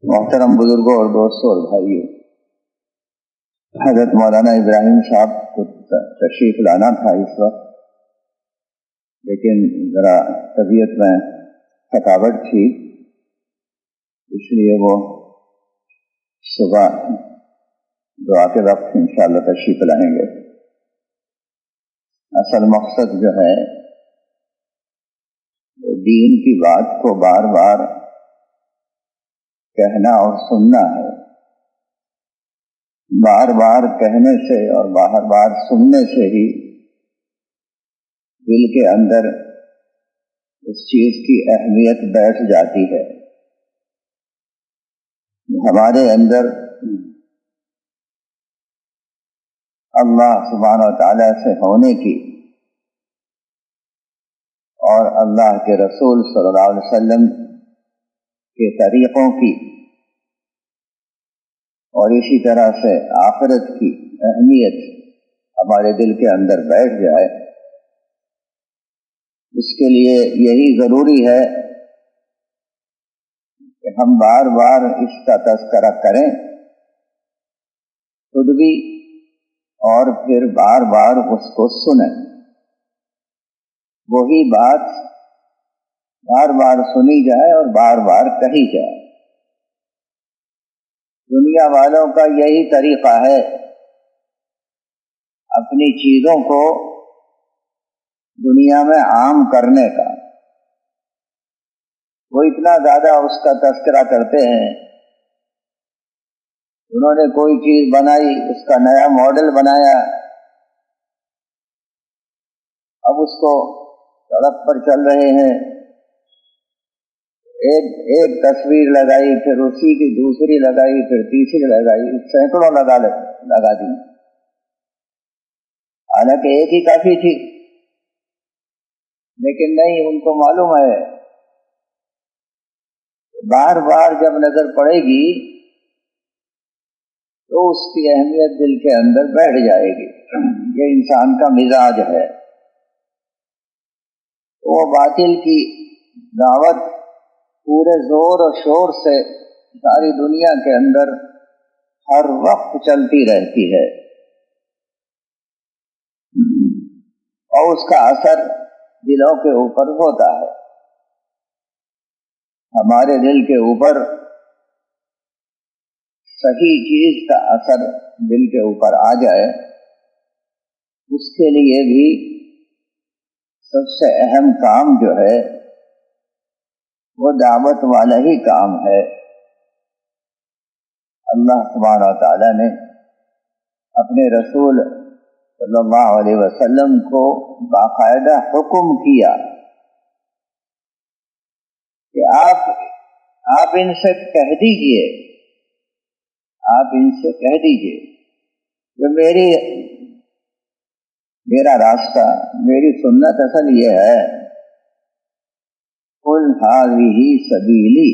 محترم بزرگوں اور دوستوں اور بھائیوں، حضرت مولانا ابراہیم صاحب کو تشریف لانا تھا اس وقت، لیکن ذرا طبیعت میں تھکاوٹ تھی، اس لیے وہ صبح دعا کے وقت انشاءاللہ تشریف لائیں گے۔ اصل مقصد جو ہے دین کی بات کو بار بار کہنا اور سننا ہے۔ بار بار کہنے سے اور بار بار سننے سے ہی دل کے اندر اس چیز کی اہمیت بیٹھ جاتی ہے۔ ہمارے اندر اللہ سبحانہ و تعالیٰ سے ہونے کی اور اللہ کے رسول صلی اللہ علیہ وسلم کے طریقوں کی اور اسی طرح سے آخرت کی اہمیت ہمارے دل کے اندر بیٹھ جائے، اس کے لیے یہی ضروری ہے کہ ہم بار بار اس کا تذکرہ کریں خود بھی، اور پھر بار بار اس کو سنیں۔ وہی بات بار بار سنی جائے اور بار بار کہی جائے۔ دنیا والوں کا یہی طریقہ ہے اپنی چیزوں کو دنیا میں عام کرنے کا۔ وہ اتنا زیادہ اس کا تذکرہ کرتے ہیں، انہوں نے کوئی چیز بنائی، اس کا نیا ماڈل بنایا، اب اس کو سڑک پر چل رہے ہیں، ایک تصویر لگائی، پھر اسی کی دوسری لگائی، پھر تیسری لگائی، سینکڑوں لگا دی، حالانکہ ایک ہی کافی تھی، لیکن نہیں، ان کو معلوم ہے بار بار جب نظر پڑے گی تو اس کی اہمیت دل کے اندر بیٹھ جائے گی۔ یہ انسان کا مزاج ہے۔ وہ باطل کی دعوت پورے زور و شور سے ساری دنیا کے اندر ہر وقت چلتی رہتی ہے، اور اس کا اثر دلوں کے اوپر ہوتا ہے۔ ہمارے دل کے اوپر صحیح چیز کا اثر دل کے اوپر آ جائے، اس کے لیے بھی سب سے اہم کام جو ہے وہ دعوت والا ہی کام ہے۔ اللہ سبحانہ و تعالیٰ نے اپنے رسول صلی اللہ علیہ وسلم کو باقاعدہ حکم کیا کہ آپ ان سے کہہ دیجئے، آپ ان سے کہہ دیجئے کہ میرا راستہ، میری سنت اصل یہ ہے، قل هذه سبیلی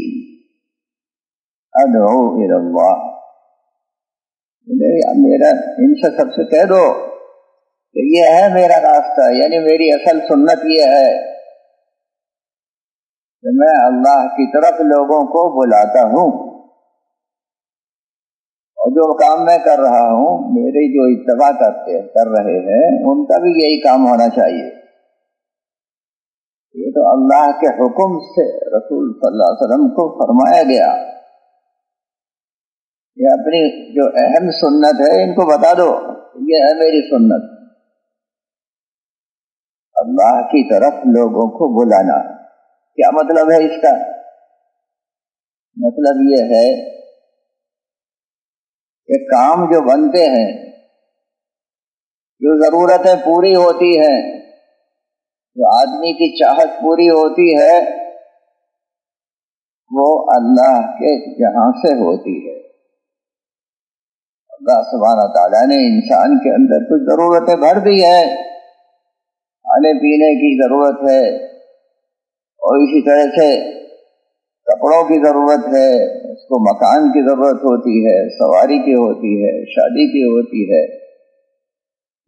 ادعو الی اللہ، میرا ان سے سب سے کہہ دو کہ یہ ہے میرا راستہ، یعنی میری اصل سنت یہ ہے کہ میں اللہ کی طرف لوگوں کو بلاتا ہوں، اور جو کام میں کر رہا ہوں، میری جو اتباع کر رہے ہیں، ان کا بھی یہی کام ہونا چاہیے۔ یہ تو اللہ کے حکم سے رسول صلی اللہ علیہ وسلم کو فرمایا گیا، یہ اپنی جو اہم سنت ہے ان کو بتا دو، یہ ہے میری سنت، اللہ کی طرف لوگوں کو بلانا۔ کیا مطلب ہے اس کا؟ مطلب یہ ہے کہ کام جو بنتے ہیں، جو ضرورتیں پوری ہوتی ہیں، جو آدمی کی چاہت پوری ہوتی ہے، وہ اللہ کے جہاں سے ہوتی ہے۔ اللہ سبحانہ تعالیٰ نے انسان کے اندر کچھ ضرورتیں بھر دی ہیں، کھانے پینے کی ضرورت ہے، اور اسی طرح سے کپڑوں کی ضرورت ہے، اس کو مکان کی ضرورت ہوتی ہے، سواری کی ہوتی ہے، شادی کی ہوتی ہے۔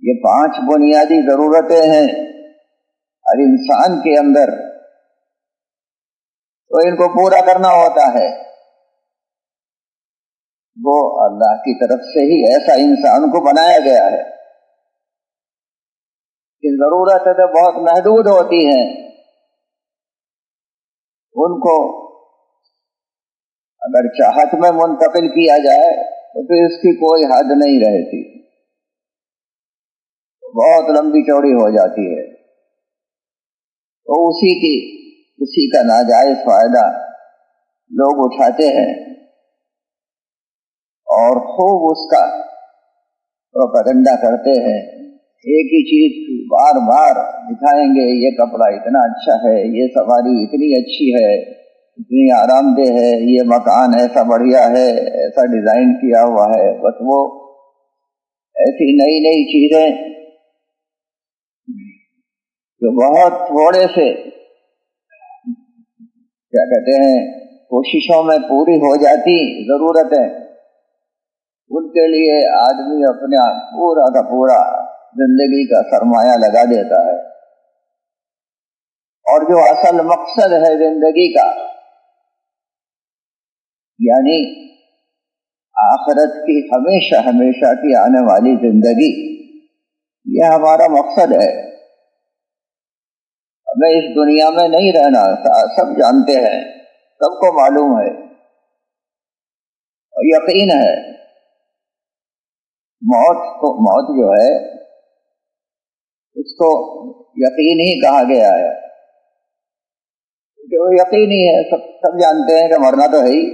یہ 5 بنیادی ضرورتیں ہیں ہر انسان کے اندر، تو ان کو پورا کرنا ہوتا ہے۔ وہ اللہ کی طرف سے ہی ایسا انسان کو بنایا گیا ہے کہ ضرورتیں تو بہت محدود ہوتی ہیں، ان کو اگر چاہت میں منتقل کیا جائے تو پھر اس کی کوئی حد نہیں رہتی، بہت لمبی چوڑی ہو جاتی ہے۔ تو اسی کا ناجائز فائدہ لوگ اٹھاتے ہیں اور خوب اس کا پروپیگنڈا کرتے ہیں، ایک ہی چیز بار بار دکھائیں گے، یہ کپڑا اتنا اچھا ہے، یہ سواری اتنی اچھی ہے، اتنی آرام دہ ہے، یہ مکان ایسا بڑھیا ہے، ایسا ڈیزائن کیا ہوا ہے۔ بس وہ ایسی نئی نئی چیزیں جو بہت تھوڑے سے کیا کہتے ہیں کوششوں میں پوری ہو جاتی ضرورتیں، ان کے لیے آدمی اپنا پورا کا پورا زندگی کا سرمایہ لگا دیتا ہے، اور جو اصل مقصد ہے زندگی کا، یعنی آخرت کی ہمیشہ ہمیشہ کی آنے والی زندگی، یہ ہمارا مقصد ہے۔ ہمیں اس دنیا میں نہیں رہنا، سب جانتے ہیں، سب کو معلوم ہے اور یقین ہے، موت جو ہے اس کو یقین ہی کہا گیا ہے، جو یقینی ہے، سب جانتے ہیں کہ مرنا تو ہے ہی،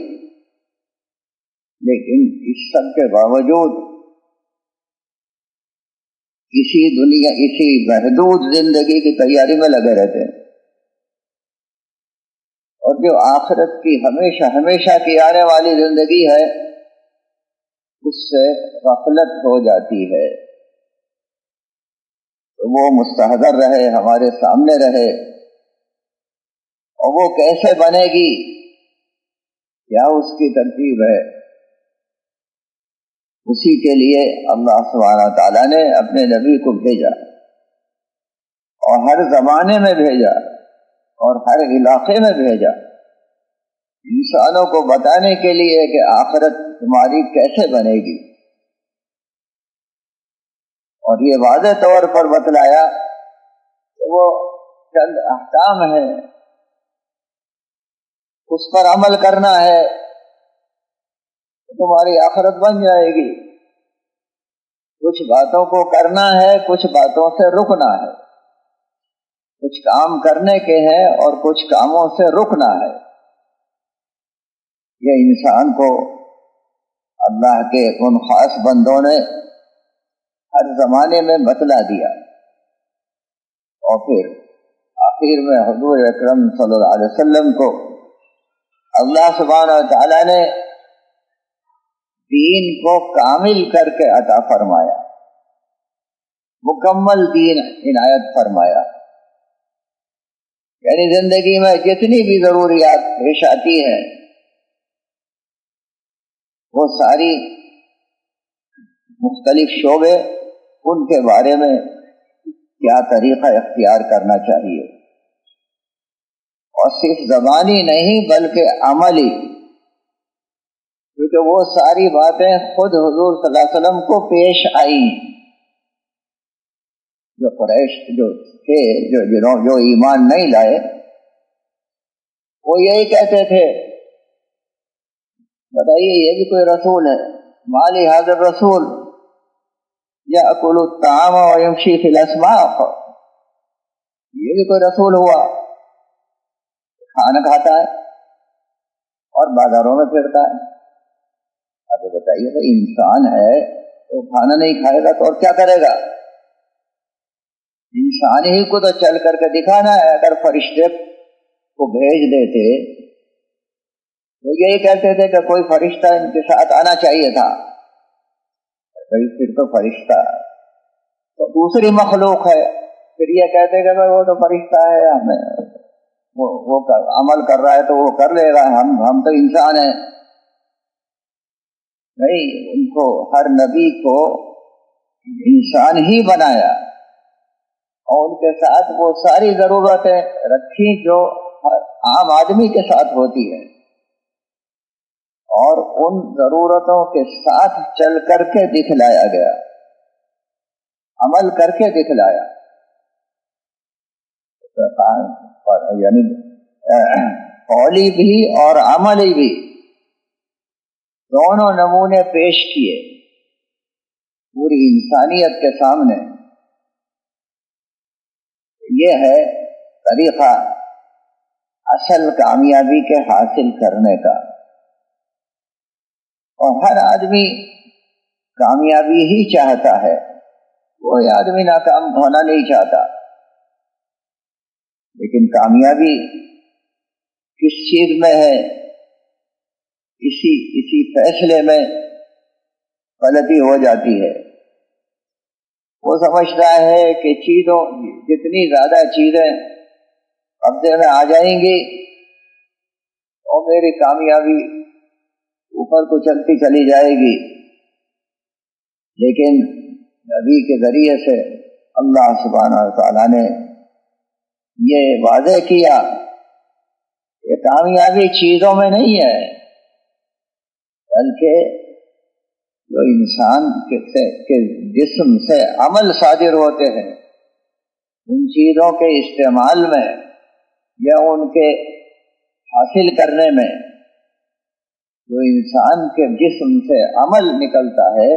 لیکن اس سب کے باوجود اسی محدود زندگی کی تیاری میں لگے رہتے ہیں، اور جو آخرت کی ہمیشہ ہمیشہ کی آنے والی زندگی ہے اس سے غفلت ہو جاتی ہے، تو وہ مستحضر رہے، ہمارے سامنے رہے، اور وہ کیسے بنے گی، کیا اس کی ترتیب ہے، اسی کے لیے اللہ سبحانہ تعالیٰ نے اپنے نبی کو بھیجا، اور ہر زمانے میں بھیجا اور ہر علاقے میں بھیجا، انسانوں کو بتانے کے لیے کہ آخرت تمہاری کیسے بنے گی، اور یہ واضح طور پر بتلایا کہ وہ چند احکام ہیں، اس پر عمل کرنا ہے تو تمہاری آخرت بن جائے گی، کچھ باتوں کو کرنا ہے، کچھ باتوں سے رکنا ہے، کچھ کام کرنے کے ہیں اور کچھ کاموں سے رکنا ہے، یہ انسان کو اللہ کے ان خاص بندوں نے ہر زمانے میں بتلا دیا، اور پھر آخر میں حضور اکرم صلی اللہ علیہ وسلم کو اللہ سبحانہ وتعالی نے دین کو کامل کر کے عطا فرمایا، مکمل دین عنایت فرمایا، یعنی زندگی میں جتنی بھی ضروریات پیش آتی ہیں وہ ساری مختلف شعبے، ان کے بارے میں کیا طریقہ اختیار کرنا چاہیے، اور صرف زبانی نہیں بلکہ عملی، کیونکہ وہ ساری باتیں خود حضور صلی اللہ علیہ وسلم کو پیش آئی، جو قریش جو تھے، جو ایمان نہیں لائے، وہ یہی کہتے تھے، بتائیے یہ بھی کوئی رسول ہے، مالی حاضر رسول یأکل الطعام ویمشی فی الاسواق، یہ بھی کوئی رسول ہوا، کھانا کھاتا ہے اور بازاروں میں پھرتا ہے۔ اب بتائیے بھائی انسان ہے تو کھانا نہیں کھائے گا تو اور کیا کرے گا؟ انسان ہی کو تو چل کر کے دکھانا ہے، اگر فرشتے کو بھیج دیتے تو یہی کہتے تھے کہ کوئی فرشتہ ان کے ساتھ آنا چاہیے تھا، پھر تو فرشتہ تو دوسری مخلوق ہے، پھر یہ کہتے کہ وہ تو فرشتہ ہے، ہمیں وہ عمل کر رہا ہے تو وہ کر لے گا، ہم تو انسان ہیں۔ نہیں، ان کو ہر نبی کو انسان ہی بنایا اور ان کے ساتھ وہ ساری ضرورتیں رکھی جو عام آدمی کے ساتھ ہوتی ہے، اور ان ضرورتوں کے ساتھ چل کر کے دکھلایا گیا، عمل کر کے دکھلایا، یعنی قولی بھی اور عملی بھی دونوں نمونے پیش کیے پوری انسانیت کے سامنے۔ یہ ہے طریقہ اصل کامیابی کے حاصل کرنے کا، اور ہر آدمی کامیابی ہی چاہتا ہے، کوئی آدمی ناکام ہونا نہیں چاہتا، لیکن کامیابی کس چیز میں ہے؟ اسی فیصلے میں غلطی ہو جاتی ہے۔ وہ سمجھتا ہے کہ جتنی زیادہ چیزیں قبضے میں آ جائیں گی اور میری کامیابی اوپر کو چلتی چلی جائے گی، لیکن نبی کے ذریعے سے اللہ سبحانہ وتعالیٰ نے یہ واضح کیا کہ کامیابی چیزوں میں نہیں ہے، بلکہ جو انسان کے جسم سے عمل صادر ہوتے ہیں، ان چیزوں کے استعمال میں یا ان کے حاصل کرنے میں جو انسان کے جسم سے عمل نکلتا ہے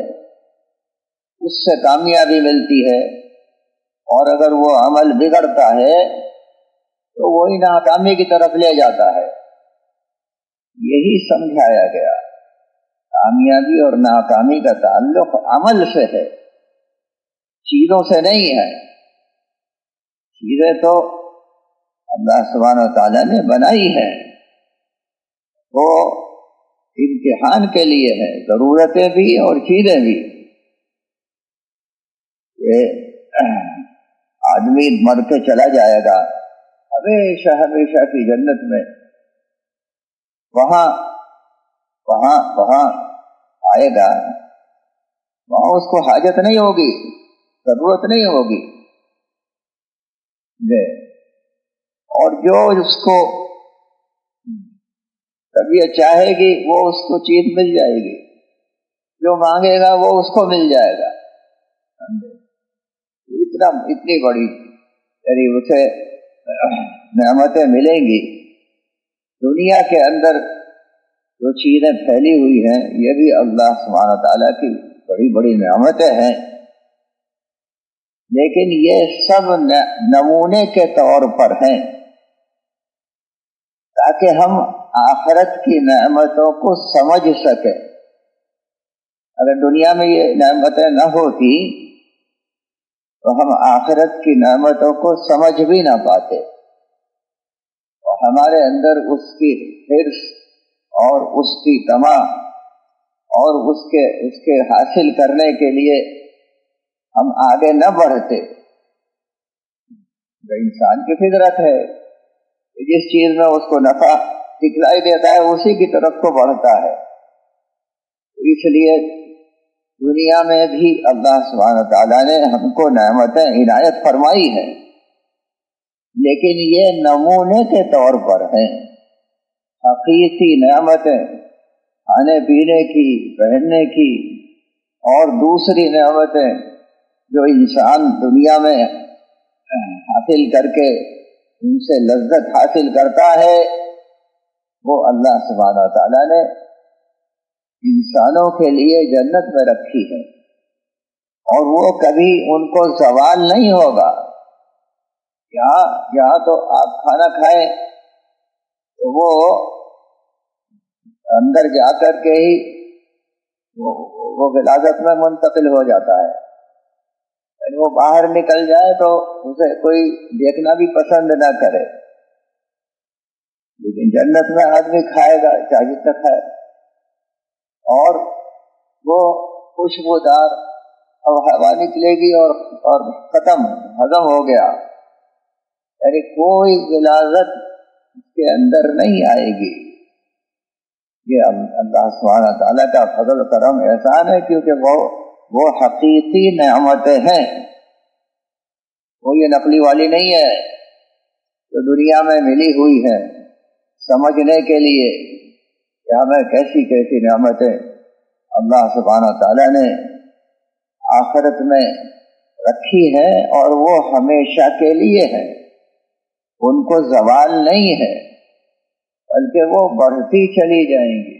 اس سے کامیابی ملتی ہے، اور اگر وہ عمل بگڑتا ہے تو وہی ناکامی کی طرف لے جاتا ہے۔ یہی سمجھایا گیا، کامیابی اور ناکامی کا تعلق عمل سے ہے، چیزوں سے نہیں ہے۔ چیزیں تو اللہ سبحانہ وتعالیٰ نے بنائی ہے، وہ امتحان کے لیے ہے، ضرورتیں بھی اور چیزیں بھی۔ یہ آدمی مر کے چلا جائے گا ہمیشہ ہمیشہ کی جنت میں، وہاں آئے گا، وہاں اس کو حاجت نہیں ہوگی، ضرورت نہیں ہوگی، اور جو اس کو طبیعت چاہے گی وہ اس کو چیز مل جائے گی، جو مانگے گا وہ اس کو مل جائے گا۔ اتنی بڑی یعنی اسے نعمتیں ملیں گی۔ دنیا کے اندر جو چیزیں پھیلی ہوئی ہیں یہ بھی اللہ سبحانہ تعالیٰ کی بڑی بڑی نعمتیں ہیں، لیکن یہ سب نمونے کے طور پر ہیں تاکہ ہم آخرت کی نعمتوں کو سمجھ سکیں۔ اگر دنیا میں یہ نعمتیں نہ ہوتی تو ہم آخرت کی نعمتوں کو سمجھ بھی نہ پاتے، اور ہمارے اندر اس کی حرص اور اس کی طمع اور اس کے حاصل کرنے کے لیے ہم آگے نہ بڑھتے۔ جو انسان کی فطرت ہے کہ جس چیز میں اس کو نفع دکھلائی دیتا ہے اسی کی طرف کو بڑھتا ہے۔ اس لیے دنیا میں بھی اللہ سبحانہ تعالیٰ نے ہم کو نعمتیں عنایت فرمائی ہیں، لیکن یہ نمونے کے طور پر ہیں۔ حقیقی نعمتیں کھانے پینے کی، پہننے کی اور دوسری نعمتیں جو انسان دنیا میں حاصل کر کے ان سے لذت حاصل کرتا ہے، وہ اللہ سبحانہ تعالیٰ نے انسانوں کے لیے جنت میں رکھی ہے، اور وہ کبھی ان کو زوال نہیں ہوگا۔ یہاں تو آپ کھانا کھائیں تو وہ اندر جا کر کے ہی وہ غلاظت میں منتقل ہو جاتا ہے، یعنی وہ باہر نکل جائے تو اسے کوئی دیکھنا بھی پسند نہ کرے، لیکن جنت میں آدمی کھائے گا چاہے جتنا کھائے، اور وہ خوشبودار اب ہوا نکلے گی اور ختم، ہضم ہو گیا، یعنی کوئی غلاظت اس کے اندر نہیں آئے گی۔ یہ اللہ سبحانہ تعالیٰ کا فضل و کرم احسان ہے، کیونکہ وہ حقیقی نعمتیں ہیں، وہ یہ نقلی والی نہیں ہے جو دنیا میں ملی ہوئی ہے سمجھنے کے لیے کہ ہمیں کیسی کیسی نعمتیں اللہ سبحانہ تعالیٰ نے آخرت میں رکھی ہے، اور وہ ہمیشہ کے لیے ہے، ان کو زوال نہیں ہے، بلکہ وہ بڑھتی چلی جائیں گی۔